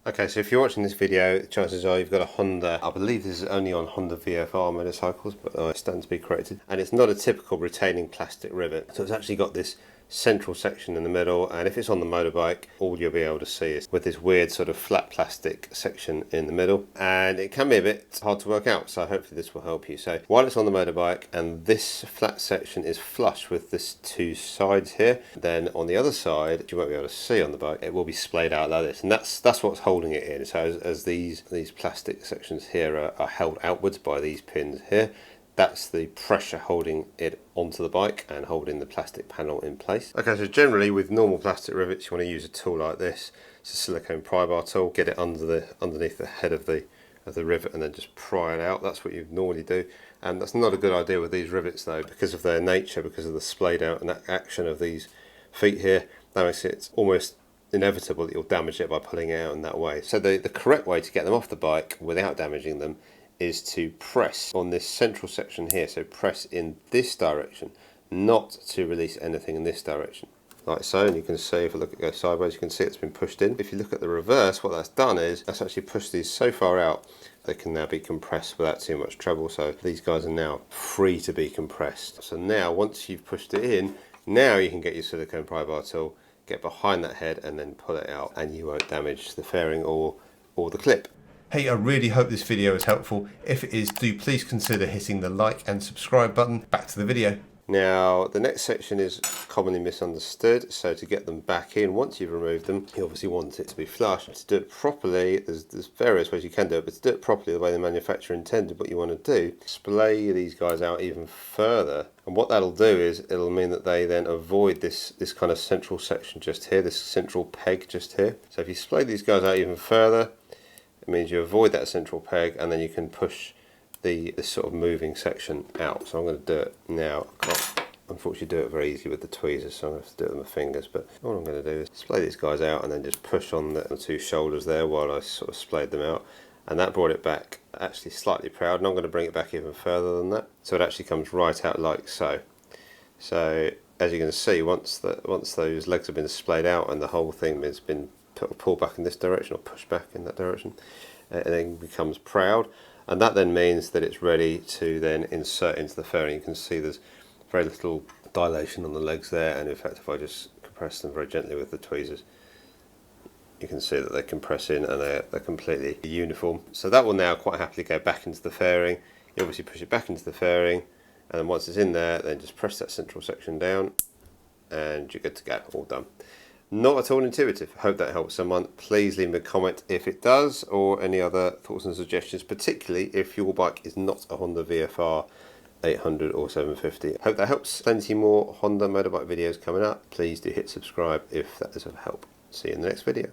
Okay, so if you're watching this video, chances are you've got a Honda. I believe this is only on Honda VFR motorcycles, but I stand to be corrected. And it's not a typical retaining plastic rivet. So it's actually got this central section in the middle, and if it's on the motorbike, all you'll be able to see is with this weird sort of flat plastic section in the middle, and it can be a bit hard to work out, so hopefully this will help you. So while it's on the motorbike and this flat section is flush with this two sides here, then on the other side, you won't be able to see on the bike, it will be splayed out like this, and that's what's holding it in. So as these plastic sections here are held outwards by these pins here, that's the pressure holding it onto the bike and holding the plastic panel in place. Okay, so generally with normal plastic rivets, you want to use a tool like this. It's a silicone pry bar tool. Get it underneath the head of the rivet and then just pry it out. That's what you normally do. And that's not a good idea with these rivets though, because of their nature, because of the splayed out and action of these feet here. That makes it almost inevitable that you'll damage it by pulling it out in that way. So the correct way to get them off the bike without damaging them is to press on this central section here. So press in this direction, not to release anything in this direction. Like so, and you can see if I look at go sideways, you can see it's been pushed in. If you look at the reverse, what that's done is that's actually pushed these so far out they can now be compressed without too much trouble. So these guys are now free to be compressed. So now once you've pushed it in, now you can get your silicone pry bar tool, get behind that head and then pull it out, and you won't damage the fairing or the clip. Hey, I really hope this video was helpful. If it is, do please consider hitting the like and subscribe button. Back to the video. Now, the next section is commonly misunderstood. So to get them back in, once you've removed them, you obviously want it to be flush. To do it properly, there's various ways you can do it, but to do it properly the way the manufacturer intended, what you want to do, splay these guys out even further. And what that'll do is, it'll mean that they then avoid this kind of central section just here, this central peg just here. So if you splay these guys out even further, it means you avoid that central peg, and then you can push this sort of moving section out. So I'm going to do it now. I can't unfortunately do it very easily with the tweezers, so I'm going to have to do it with my fingers. But all I'm going to do is splay these guys out and then just push on the two shoulders there while I sort of splayed them out. And that brought it back actually slightly proud, and I'm going to bring it back even further than that. So it actually comes right out like so. So as you can see, once those legs have been splayed out and the whole thing has been pull back in this direction or push back in that direction, and then becomes proud, and that then means that it's ready to then insert into the fairing. You can see there's very little dilation on the legs there, and in fact if I just compress them very gently with the tweezers, you can see that they compress in and they're completely uniform. So that will now quite happily go back into the fairing. You obviously push it back into the fairing, and then once it's in there, then just press that central section down and you're good to go, all done. Not at all intuitive. Hope that helps someone. Please leave me a comment if it does, or any other thoughts and suggestions, particularly if your bike is not a Honda VFR 800 or 750. Hope that helps. Plenty more Honda motorbike videos coming up. Please do hit subscribe if that is of help. See you in the next video.